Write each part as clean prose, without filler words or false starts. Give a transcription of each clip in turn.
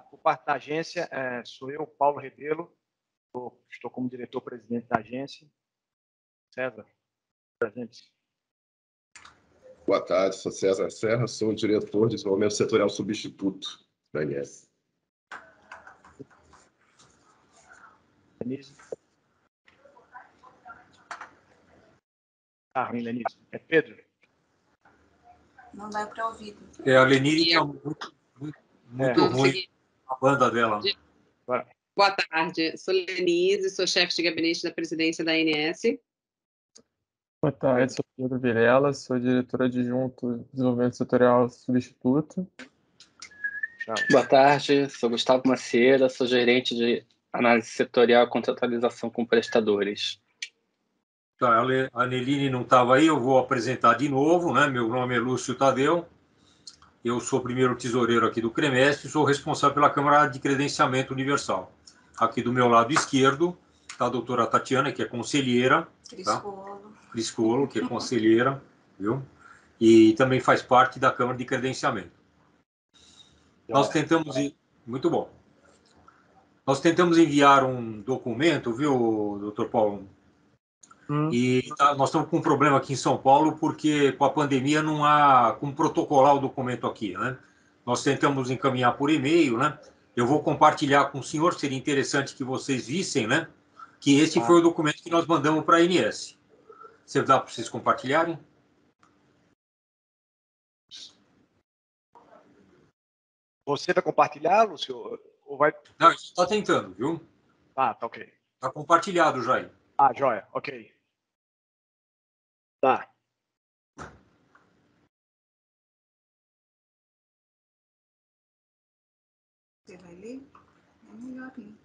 por parte da agência, sou eu, Paulo Rebelo, estou como diretor-presidente da agência. César, presente. Boa tarde, sou César Serra, sou o diretor de desenvolvimento setorial substituto da ANS. Denise. Ruim, Denise. É Pedro? Não dá para ouvir. A Lenire está muito ruim a banda dela. Boa tarde, sou Lenise, sou chefe de gabinete da presidência da ANS. Boa tarde, sou Pedro Vilela, sou diretor adjunto de desenvolvimento setorial substituto. Boa tarde, sou Gustavo Macieira, sou gerente de análise setorial e contratualização com prestadores. Tá, a Neline não estava aí, eu vou apresentar de novo, né? Meu nome é Lúcio Tadeu, eu sou o primeiro tesoureiro aqui do CREMESP, sou responsável pela Câmara de Credenciamento Universal. Aqui do meu lado esquerdo está a doutora Tatiana, que é conselheira. Criscolo, que é conselheira, viu? E também faz parte da Câmara de Credenciamento. Nós tentamos... Muito bom. Nós tentamos enviar um documento, viu, doutor Paulo? E nós estamos com um problema aqui em São Paulo, porque com a pandemia não há como protocolar o documento aqui, né? Nós tentamos encaminhar por e-mail, né? Eu vou compartilhar com o senhor, seria interessante que vocês vissem, né? Que esse foi o documento que nós mandamos para a ANS. Você dá para vocês compartilharem? Você vai compartilhar, Lúcio? Ou vai... Não, a gente está tentando, viu? Tá ok. Está compartilhado já aí. Joia, ok. Tá. Você vai ler? É melhor ler.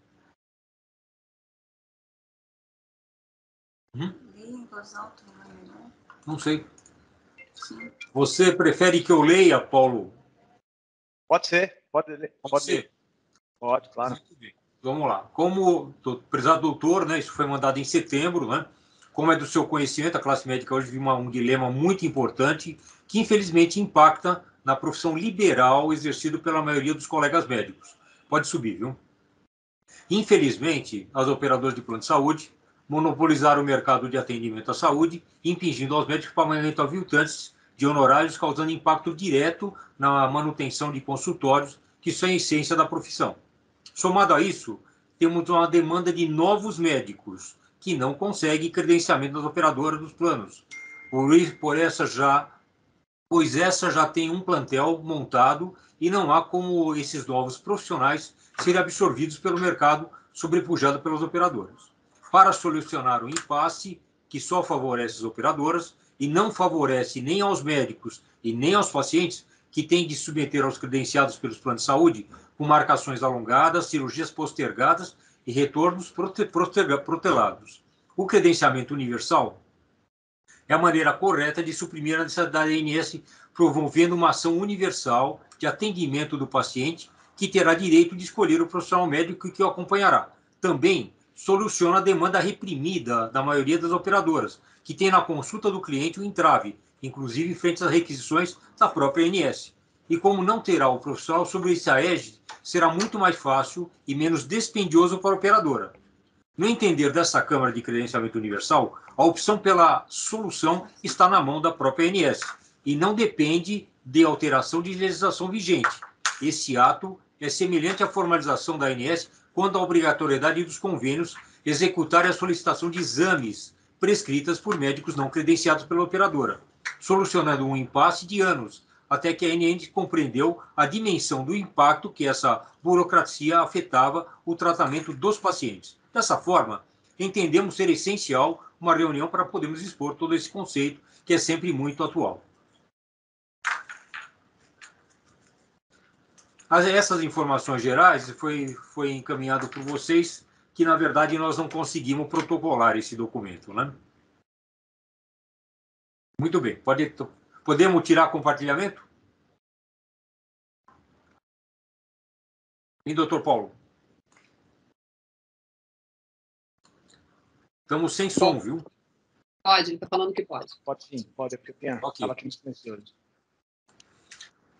Ler em voz alta não é melhor? Não sei. Sim. Você prefere que eu leia, Paulo? Pode ser. Pode ler. Pode ser. Pode, claro. Muito bem. Vamos lá. Como prezado doutor, né, isso foi mandado em setembro, né? Como é do seu conhecimento, a classe médica hoje vive um dilema muito importante que, infelizmente, impacta na profissão liberal exercida pela maioria dos colegas médicos. Pode subir, viu? Infelizmente, as operadoras de plano de saúde monopolizaram o mercado de atendimento à saúde, impingindo aos médicos pagamento aviltantes de honorários, causando impacto direto na manutenção de consultórios, que são a essência da profissão. Somado a isso, temos uma demanda de novos médicos, que não conseguem credenciamento das operadoras dos planos. Pois essa já tem um plantel montado e não há como esses novos profissionais serem absorvidos pelo mercado sobrepujado pelas operadoras. Para solucionar o impasse, que só favorece as operadoras e não favorece nem aos médicos e nem aos pacientes, que têm de submeter aos credenciados pelos planos de saúde com marcações alongadas, cirurgias postergadas e retornos protelados. O credenciamento universal é a maneira correta de suprimir a necessidade da ANS, promovendo uma ação universal de atendimento do paciente, que terá direito de escolher o profissional médico que o acompanhará. Também soluciona a demanda reprimida da maioria das operadoras, que tem na consulta do cliente o entrave, inclusive frente às requisições da própria ANS. E como não terá o profissional sobre essa égide, será muito mais fácil e menos dispendioso para a operadora. No entender dessa Câmara de Credenciamento Universal, a opção pela solução está na mão da própria ANS e não depende de alteração de legislação vigente. Esse ato é semelhante à formalização da ANS quanto à obrigatoriedade dos convênios executarem a solicitação de exames prescritas por médicos não credenciados pela operadora, solucionando um impasse de anos, até que a ANS compreendeu a dimensão do impacto que essa burocracia afetava o tratamento dos pacientes. Dessa forma, entendemos ser essencial uma reunião para podermos expor todo esse conceito, que é sempre muito atual. Essas informações gerais foi encaminhado por vocês, que na verdade nós não conseguimos protocolar esse documento, né? Muito bem. Podemos tirar compartilhamento? E doutor Paulo? Estamos sem som, viu? Pode, ele está falando que pode. Pode sim, pode, porque tem okay. aqui nos silenciosos.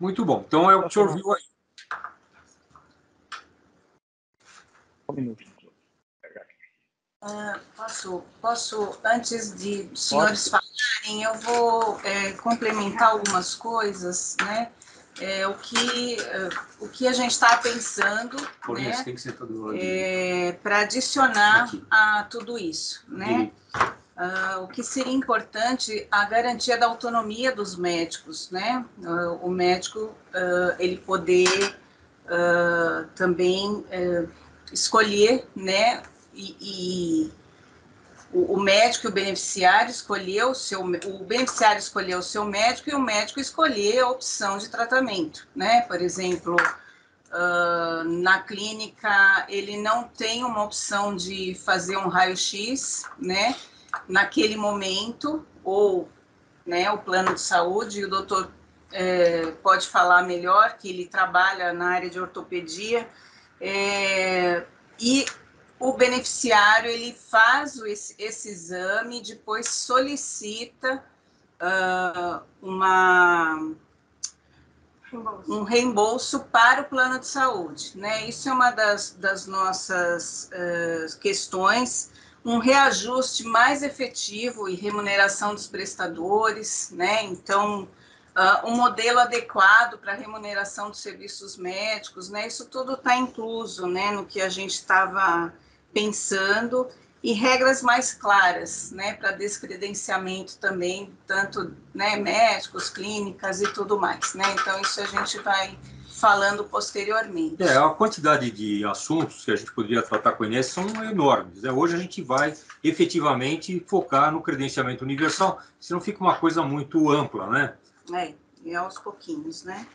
Muito bom. Então é o que o senhor viu aí. Um minuto. Posso, antes de os senhores falarem, eu vou complementar algumas coisas, né? O que a gente está pensando, né, para adicionar a tudo isso, né? O que seria importante, a garantia da autonomia dos médicos, né? O médico, ele poder também escolher, né? O médico e o beneficiário escolheu o beneficiário escolheu o seu médico e o médico escolher a opção de tratamento, né? Por exemplo, na clínica ele não tem uma opção de fazer um raio-x, né? Naquele momento, ou, né, o plano de saúde, o doutor pode falar melhor, que ele trabalha na área de ortopedia, e o beneficiário ele faz esse exame, depois solicita um reembolso para o plano de saúde, né? Isso é uma das nossas questões, um reajuste mais efetivo e remuneração dos prestadores, né? Então, um modelo adequado para a remuneração dos serviços médicos, né? Isso tudo está incluso, né, no que a gente estava pensando, e regras mais claras, né, para descredenciamento também, tanto, né, médicos, clínicas e tudo mais, né? Então, isso a gente vai falando posteriormente. A quantidade de assuntos que a gente poderia tratar com a INES são enormes, né? Hoje a gente vai efetivamente focar no credenciamento universal, senão fica uma coisa muito ampla, né? E aos pouquinhos, né?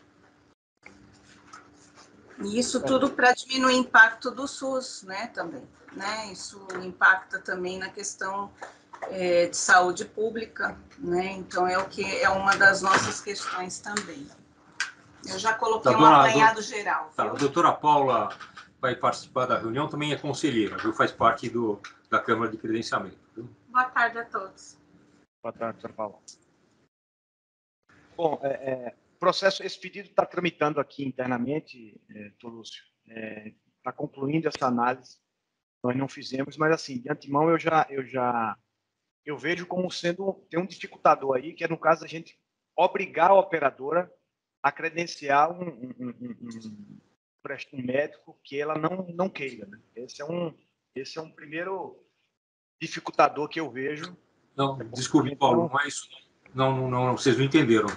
E isso tudo para diminuir o impacto do SUS, né, também, né? Isso impacta também na questão de saúde pública, né? Então, é uma das nossas questões também. Eu já coloquei um apanhado geral. Tá, a doutora Paula vai participar da reunião, também é conselheira, viu? Faz parte da Câmara de Credenciamento. Viu? Boa tarde a todos. Boa tarde, doutora Paula. Bom, processo, esse pedido está tramitando aqui internamente, Lúcio. Está concluindo essa análise. Nós não fizemos, mas assim, de antemão eu vejo como sendo tem um dificultador aí, que é no caso a gente obrigar a operadora a credenciar um médico que ela não queira, né? Esse é um primeiro dificultador que eu vejo. Não, desculpe, Paulo, não é isso. Não, vocês não entenderam.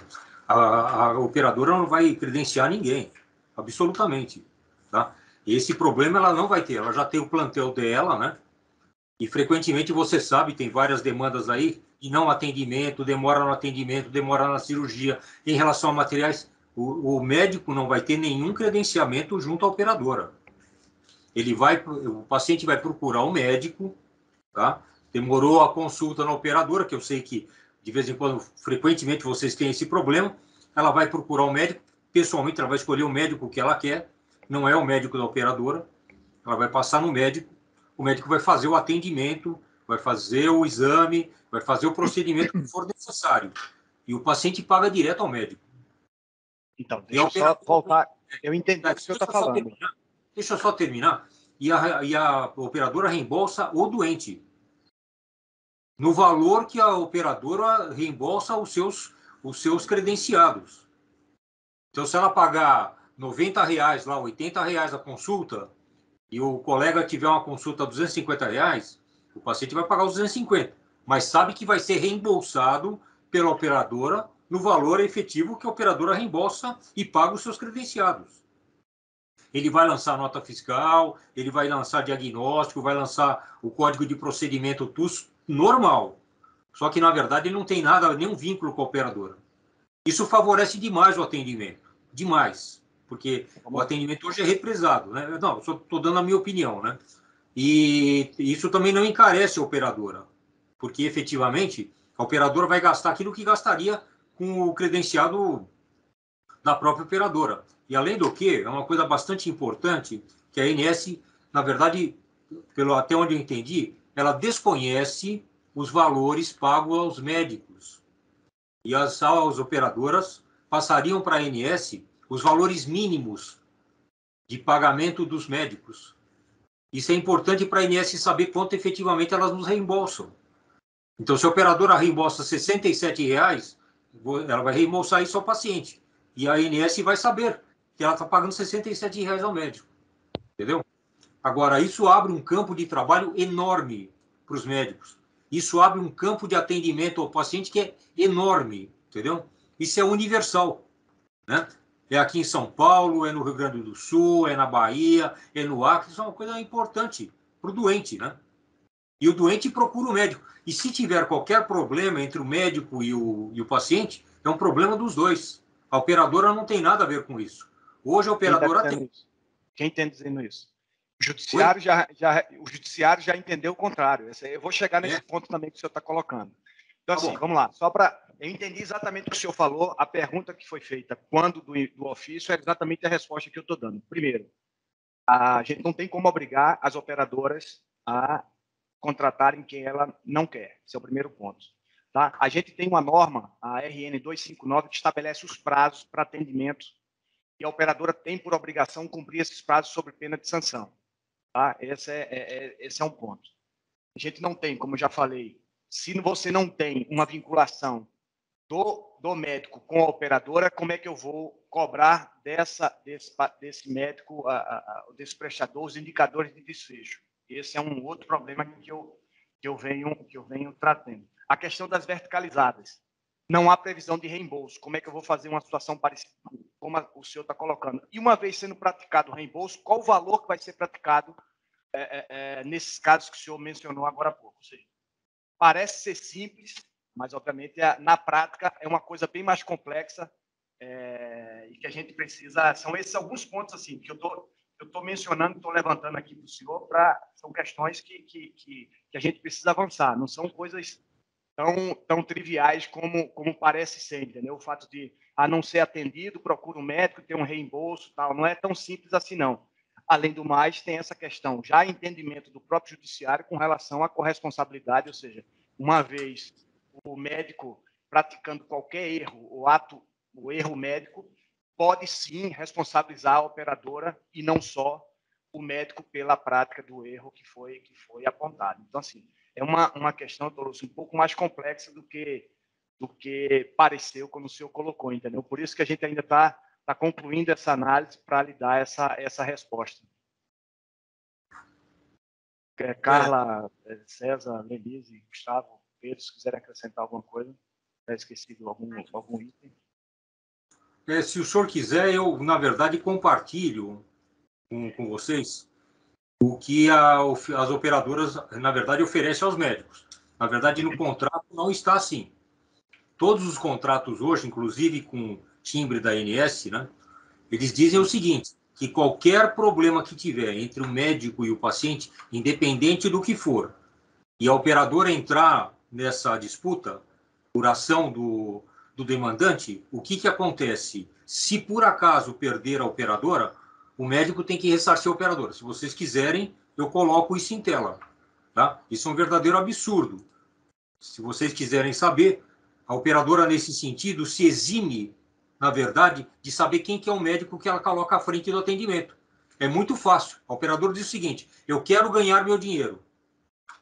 A operadora não vai credenciar ninguém, absolutamente, tá? Esse problema ela não vai ter, ela já tem o plantel dela, né? E frequentemente você sabe, tem várias demandas aí de não atendimento, demora no atendimento, demora na cirurgia. Em relação a materiais, o médico não vai ter nenhum credenciamento junto à operadora. O paciente vai procurar um médico, tá? Demorou a consulta na operadora, que eu sei que de vez em quando, frequentemente, vocês têm esse problema. Ela vai procurar um médico, pessoalmente ela vai escolher o médico que ela quer, não é o médico da operadora. Ela vai passar no médico, o médico vai fazer o atendimento, vai fazer o exame, vai fazer o procedimento que for necessário. E o paciente paga direto ao médico. Então, deixa eu só voltar. Eu entendi o que o senhor está falando. Deixa eu só terminar. E a operadora reembolsa o doente no valor que a operadora reembolsa os seus credenciados. Então, se ela pagar R$90 lá, R$80 a consulta, e o colega tiver uma consulta a R$250, o paciente vai pagar os 250, mas sabe que vai ser reembolsado pela operadora no valor efetivo que a operadora reembolsa e paga os seus credenciados. Ele vai lançar nota fiscal, ele vai lançar diagnóstico, vai lançar o código de procedimento TUS normal. Só que, na verdade, ele não tem nenhum vínculo com a operadora. Isso favorece demais o atendimento. Demais. Porque o atendimento hoje é represado, né? Não, só estou dando a minha opinião, né? E isso também não encarece a operadora. Porque, efetivamente, a operadora vai gastar aquilo que gastaria com o credenciado da própria operadora. E, além do que, é uma coisa bastante importante, que a ANS, na verdade, até onde eu entendi, ela desconhece os valores pagos aos médicos. E as operadoras passariam para a ANS os valores mínimos de pagamento dos médicos. Isso é importante para a ANS saber quanto efetivamente elas nos reembolsam. Então, se a operadora reembolsa R$ 67,00, ela vai reembolsar isso ao paciente. E a ANS vai saber que ela está pagando R$ 67,00 ao médico. Entendeu? Agora, isso abre um campo de trabalho enorme para os médicos. Isso abre um campo de atendimento ao paciente que é enorme. Entendeu? Isso é universal. Né? É aqui em São Paulo, é no Rio Grande do Sul, é na Bahia, é no Acre. Isso é uma coisa importante para o doente, né? E o doente procura o médico. E se tiver qualquer problema entre o médico e o paciente, é um problema dos dois. A operadora não tem nada a ver com isso. Hoje a operadora tem. Quem está dizendo isso? O judiciário já entendeu o contrário. Eu vou chegar nesse ponto também que o senhor está colocando. Então, assim, vamos lá. Só para... Eu entendi exatamente o que o senhor falou. A pergunta que foi feita quando do ofício é exatamente a resposta que eu estou dando. Primeiro, a gente não tem como obrigar as operadoras a contratarem quem ela não quer. Esse é o primeiro ponto. Tá? A gente tem uma norma, a RN 259, que estabelece os prazos para atendimento e a operadora tem por obrigação cumprir esses prazos sob pena de sanção. Tá? Esse é um ponto. A gente não tem, como eu já falei, se você não tem uma vinculação do médico com a operadora, como é que eu vou cobrar desse médico, desse prestador, os indicadores de desfecho? Esse é um outro problema que eu venho tratando. A questão das verticalizadas. Não há previsão de reembolso. Como é que eu vou fazer uma situação parecida como o senhor está colocando? E uma vez sendo praticado o reembolso, qual o valor que vai ser praticado nesses casos que o senhor mencionou agora há pouco? Ou seja, parece ser simples, mas, obviamente, na prática é uma coisa bem mais complexa e que a gente precisa... São esses alguns pontos assim, que eu estou mencionando, estou levantando aqui para o senhor, são questões que a gente precisa avançar. Não são coisas tão triviais como parece ser, entendeu? O fato de não ser atendido, procura um médico, ter um reembolso, tal, não é tão simples assim, não. Além do mais, tem essa questão, já entendimento do próprio judiciário com relação à corresponsabilidade, ou seja, uma vez o médico praticando qualquer erro, o erro médico, pode sim responsabilizar a operadora e não só o médico pela prática do erro que foi apontado. Então, assim, é uma questão, um pouco mais complexa do que pareceu quando o senhor colocou, entendeu? Por isso que a gente ainda está concluindo essa análise para lhe dar essa resposta. Carla, César, Lenise, Gustavo, Pedro, se quiserem acrescentar alguma coisa, já esquecido algum item. Se o senhor quiser, eu, na verdade, compartilho com vocês o que as operadoras, na verdade, oferecem aos médicos. Na verdade, no contrato não está assim. Todos os contratos hoje, inclusive com timbre da ANS, né, eles dizem o seguinte, que qualquer problema que tiver entre o médico e o paciente, independente do que for, e a operadora entrar nessa disputa por ação do demandante, o que acontece? Se por acaso perder a operadora, o médico tem que ressarcir a operadora. Se vocês quiserem, eu coloco isso em tela. Tá? Isso é um verdadeiro absurdo. Se vocês quiserem saber, a operadora, nesse sentido, se exime, na verdade, de saber quem que é o médico que ela coloca à frente do atendimento. É muito fácil. A operadora diz o seguinte, eu quero ganhar meu dinheiro.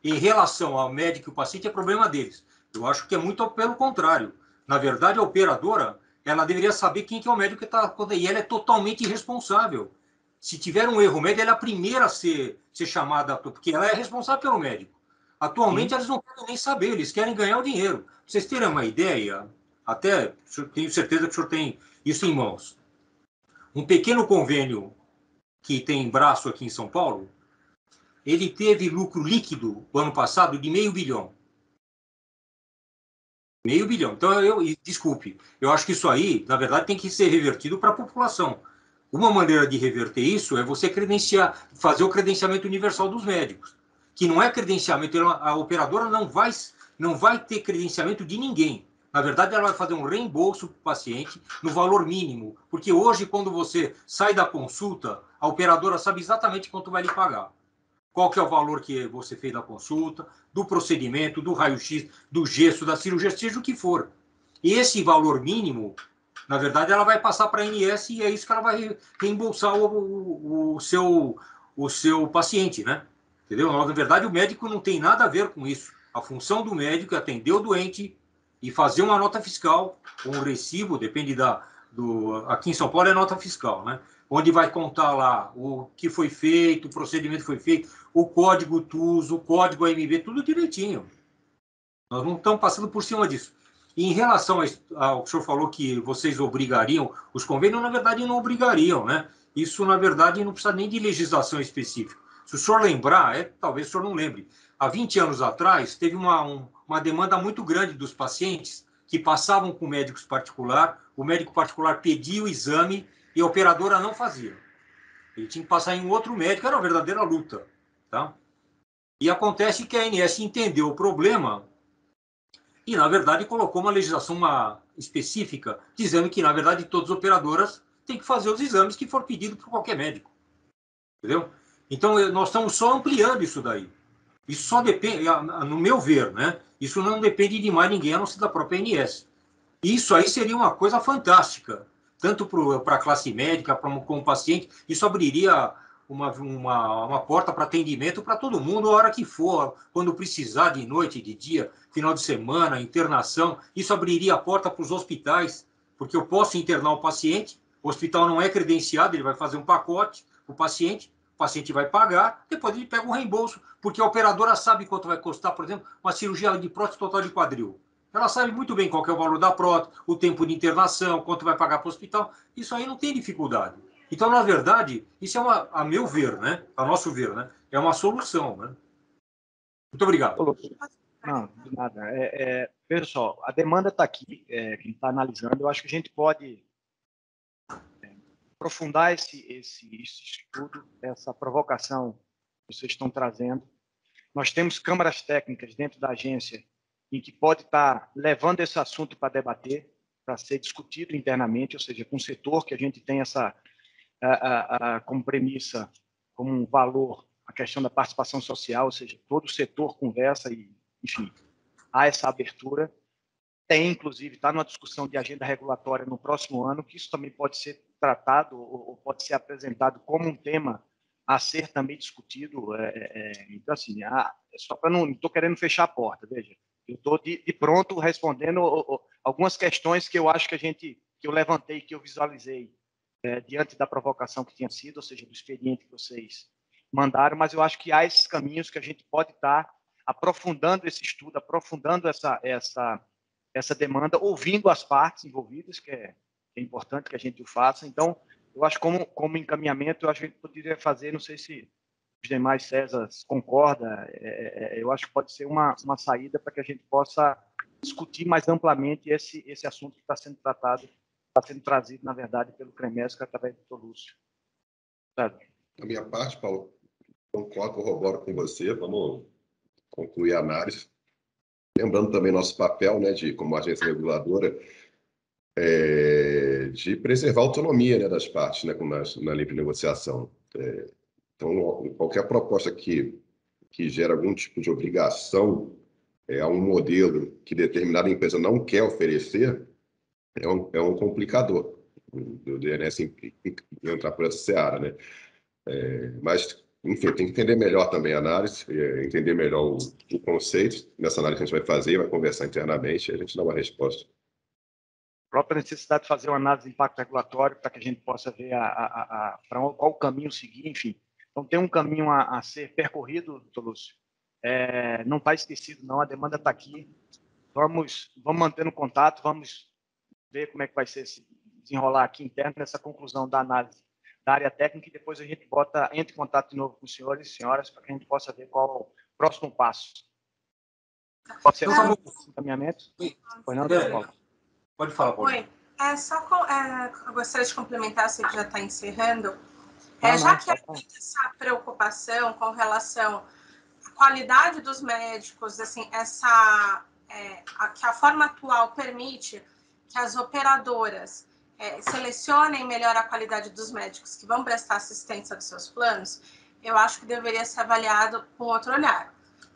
Em relação ao médico e o paciente, é problema deles. Eu acho que é muito pelo contrário. Na verdade, a operadora, ela deveria saber quem que é o médico que está... E ela é totalmente irresponsável. Se tiver um erro médico, ela é a primeira a ser chamada, porque ela é responsável pelo médico. Atualmente, eles não querem nem saber, eles querem ganhar o dinheiro. Pra vocês terem uma ideia, até tenho certeza que o senhor tem isso em mãos. Um pequeno convênio que tem braço aqui em São Paulo, ele teve lucro líquido no ano passado de R$500 milhão. R$500 milhão. Então, desculpe, eu acho que isso aí, na verdade, tem que ser revertido para a população. Uma maneira de reverter isso é você fazer o credenciamento universal dos médicos, que não é credenciamento, a operadora não vai ter credenciamento de ninguém. Na verdade, ela vai fazer um reembolso para o paciente no valor mínimo, porque hoje, quando você sai da consulta, a operadora sabe exatamente quanto vai lhe pagar. Qual que é o valor que você fez da consulta, do procedimento, do raio-x, do gesso, da cirurgia, seja o que for. E esse valor mínimo, na verdade, ela vai passar para a ANS e é isso que ela vai reembolsar o seu paciente, né? Entendeu? Na verdade, o médico não tem nada a ver com isso. A função do médico é atender o doente e fazer uma nota fiscal, ou um recibo, depende aqui em São Paulo é nota fiscal, né? Onde vai contar lá o que foi feito, o procedimento que foi feito, o código TUS, o código AMB, tudo direitinho. Nós não estamos passando por cima disso. E em relação ao que o senhor falou que vocês obrigariam, os convênios, na verdade, não obrigariam, né? Isso, na verdade, não precisa nem de legislação específica. Se o senhor lembrar, talvez o senhor não lembre, há 20 anos atrás, teve uma demanda muito grande dos pacientes que passavam com médicos particulares, o médico particular pedia o exame e a operadora não fazia. Ele tinha que passar em um outro médico, era uma verdadeira luta. Tá? E acontece que a ANS entendeu o problema e, na verdade, colocou uma legislação específica, dizendo que, na verdade, todas as operadoras têm que fazer os exames que for pedido por qualquer médico. Entendeu? Então, nós estamos só ampliando isso daí. Isso só depende, no meu ver, né? Isso não depende de mais ninguém, a não ser da própria ANS. Isso aí seria uma coisa fantástica, tanto para a classe médica como o paciente. Isso abriria uma porta para atendimento para todo mundo, a hora que for, quando precisar, de noite, de dia, final de semana, internação. Isso abriria a porta para os hospitais, porque eu posso internar o paciente, o hospital não é credenciado, ele vai fazer um pacote para o paciente vai pagar, depois ele pega um reembolso, porque a operadora sabe quanto vai custar, por exemplo, uma cirurgia de prótese total de quadril. Ela sabe muito bem qual que é o valor da prótese, o tempo de internação, quanto vai pagar para o hospital. Isso aí não tem dificuldade. Então, na verdade, isso é a meu ver, né? A nosso ver, né? É uma solução, né? Muito obrigado. Não, de nada. Veja só, a demanda está aqui, quem está analisando, eu acho que a gente pode aprofundar esse estudo, essa provocação que vocês estão trazendo. Nós temos câmaras técnicas dentro da agência em que pode estar levando esse assunto para debater, para ser discutido internamente, ou seja, com o setor que a gente tem essa como premissa, como um valor, a questão da participação social, ou seja, todo o setor conversa e, enfim, há essa abertura. Tem, inclusive, está numa discussão de agenda regulatória no próximo ano, que isso também pode ser tratado ou pode ser apresentado como um tema a ser também discutido. Então, assim, só para não estou querendo fechar a porta, veja, eu estou de pronto respondendo algumas questões que eu acho que eu levantei, que eu visualizei diante da provocação que tinha sido, ou seja, do expediente que vocês mandaram, mas eu acho que há esses caminhos que a gente pode estar aprofundando esse estudo, aprofundando essa demanda, ouvindo as partes envolvidas, que é importante que a gente o faça. Então, eu acho como encaminhamento, eu acho que a gente poderia fazer, não sei se os demais Césares concordam, eu acho que pode ser uma saída para que a gente possa discutir mais amplamente esse assunto que está sendo tratado, está sendo trazido, na verdade, pelo CREMESC através do Dr. Lúcio. Certo? Da minha parte, Paulo, concordo, corroboro com você, vamos concluir a análise. Lembrando também nosso papel, né, como agência reguladora, de preservar a autonomia, né, das partes, né, na livre negociação. Então, qualquer proposta que gera algum tipo de obrigação a um modelo que determinada empresa não quer oferecer, é um complicador do DNS entrar por essa seara, né? Mas, enfim, tem que entender melhor também a análise, entender melhor o conceito. Nessa análise que a gente vai fazer, vai conversar internamente e a gente dá uma resposta. A própria necessidade de fazer uma análise de impacto regulatório para que a gente possa ver para qual o caminho seguir, enfim. Então, tem um caminho a ser percorrido, doutor Lúcio. Não está esquecido, não. A demanda está aqui. Vamos mantendo contato, vamos ver como é que vai ser desenrolar aqui interno nessa conclusão da análise da área técnica e depois a gente entra em contato de novo com os senhores e senhoras para que a gente possa ver qual é o próximo passo. Pode ser um encaminhamento? Pois não, Paulo? Pode falar, Paulo. Oi. Eu gostaria de complementar, sei que já está encerrando. Já que há essa preocupação com relação à qualidade dos médicos, assim, que a forma atual permite que as operadoras selecionem melhor a qualidade dos médicos que vão prestar assistência dos seus planos, eu acho que deveria ser avaliado com outro olhar.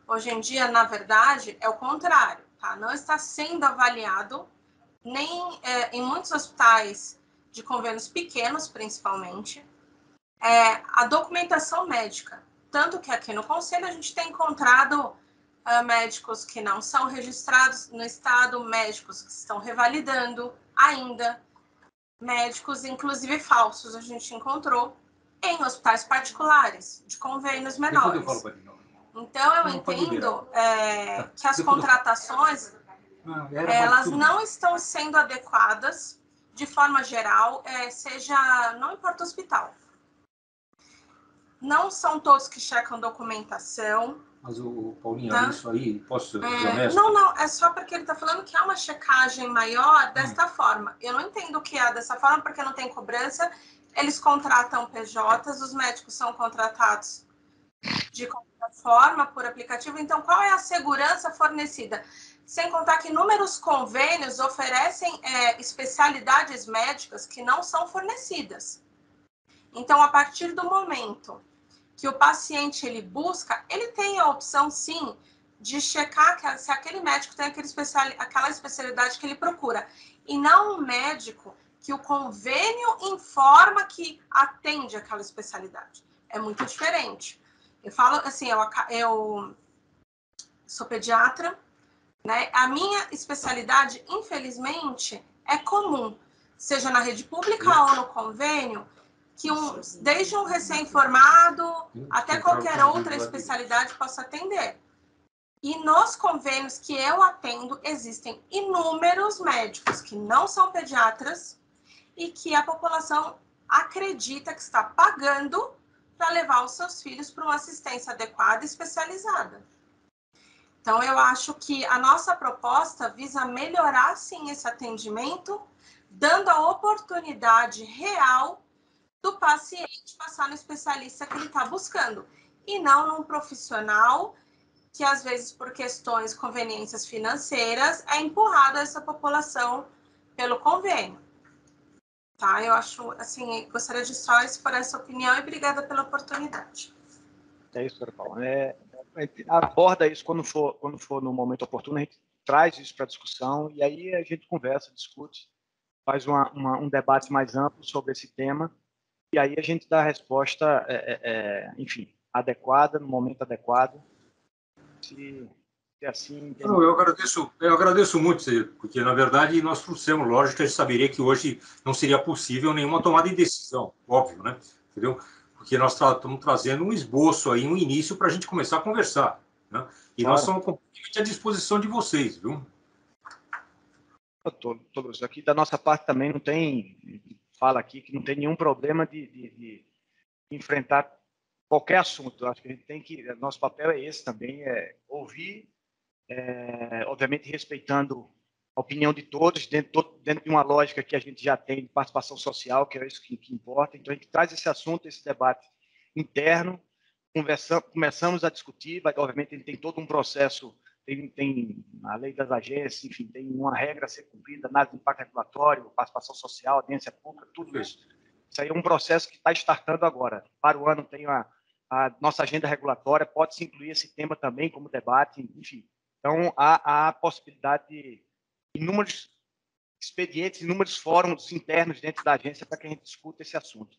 Hoje em dia, na verdade, é o contrário, tá? Não está sendo avaliado nem em muitos hospitais de convênios pequenos, principalmente, a documentação médica. Tanto que aqui no Conselho a gente tem encontrado médicos que não são registrados no Estado, médicos que estão revalidando ainda, médicos, inclusive falsos, a gente encontrou em hospitais particulares, de convênios menores. Então, eu entendo que as contratações, elas não estão sendo adequadas de forma geral, não importa o hospital. Não são todos que checam documentação. Mas o Paulinho, tá? Isso aí, posso ser honesto? Não, é só porque ele está falando que há uma checagem maior desta forma. Eu não entendo que é dessa forma, porque não tem cobrança. Eles contratam PJs, os médicos são contratados de qualquer forma, por aplicativo. Então, qual é a segurança fornecida? Sem contar que inúmeros convênios oferecem especialidades médicas que não são fornecidas. Então, a partir do momento que o paciente ele busca, ele tem a opção, sim, de checar se aquele médico tem aquela especialidade que ele procura. E não um médico que o convênio informa que atende aquela especialidade. É muito diferente. Eu falo assim, eu sou pediatra, né? A minha especialidade, infelizmente, é comum, seja na rede pública ou no convênio, que desde um recém-formado até qualquer outra especialidade possa atender. E nos convênios que eu atendo, existem inúmeros médicos que não são pediatras e que a população acredita que está pagando para levar os seus filhos para uma assistência adequada e especializada. Então, eu acho que a nossa proposta visa melhorar, sim, esse atendimento, dando a oportunidade real do paciente passar no especialista que ele está buscando, e não num profissional que, às vezes, por questões, conveniências financeiras, é empurrado a essa população pelo convênio. Tá? Eu acho, assim, gostaria de só expor essa opinião e obrigada pela oportunidade. É isso, doutora Paula. A gente aborda isso quando for no momento oportuno, a gente traz isso para a discussão e aí a gente conversa, discute, faz um debate mais amplo sobre esse tema e aí a gente dá a resposta, enfim, adequada, no momento adequado. Se assim... Não, eu agradeço muito, porque, na verdade, nós trouxemos, lógico, a gente saberia que hoje não seria possível nenhuma tomada de decisão, óbvio, né? Entendeu? Porque nós estamos trazendo um esboço aí, um início para a gente começar a conversar, né? E nós estamos completamente à disposição de vocês, viu? Todos aqui da nossa parte também não tem, fala aqui que não tem nenhum problema de enfrentar qualquer assunto. Eu acho que a gente tem que, nosso papel é esse também, é ouvir, obviamente respeitando a opinião de todos, dentro de uma lógica que a gente já tem de participação social, que é isso que importa. Então, a gente traz esse assunto, esse debate interno, começamos a discutir, obviamente, ele tem todo um processo, tem a lei das agências, enfim, tem uma regra a ser cumprida, análise de impacto regulatório, participação social, audiência pública, tudo isso. Isso aí é um processo que está startando agora. Para o ano tem a nossa agenda regulatória, pode-se incluir esse tema também como debate, enfim. Então, há a possibilidade de inúmeros expedientes, inúmeros fóruns internos dentro da agência para que a gente discuta esse assunto.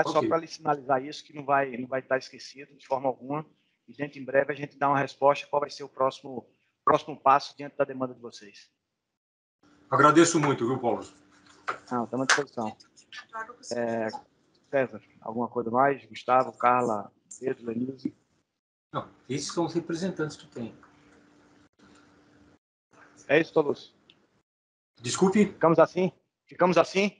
Só para lhe sinalizar isso, que não vai estar esquecido de forma alguma. E, gente, em breve a gente dá uma resposta qual vai ser o próximo passo diante da demanda de vocês. Agradeço muito, viu, Paulo? Não, estamos à disposição. César, alguma coisa mais? Gustavo, Carla, Pedro, Lenise? Não, esses são os representantes que tem. É isso, Tolúcio. Desculpe. Ficamos assim? Ficamos assim?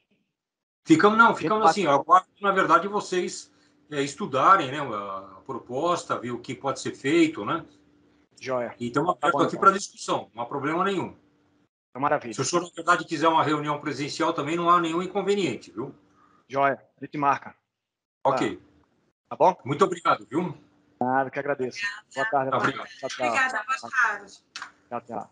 Ficamos assim. Agora, na verdade, vocês estudarem, né, a proposta, ver o que pode ser feito, né? Joia. E estamos abertos aqui para discussão, não há problema nenhum. Maravilha. Se o senhor, na verdade, quiser uma reunião presencial, também não há nenhum inconveniente, viu? Joia. A gente marca. Ok. Tá bom? Muito obrigado, viu? Nada, que agradeço. Boa tarde. Obrigado. Obrigada, boa tarde. Tchau, tchau.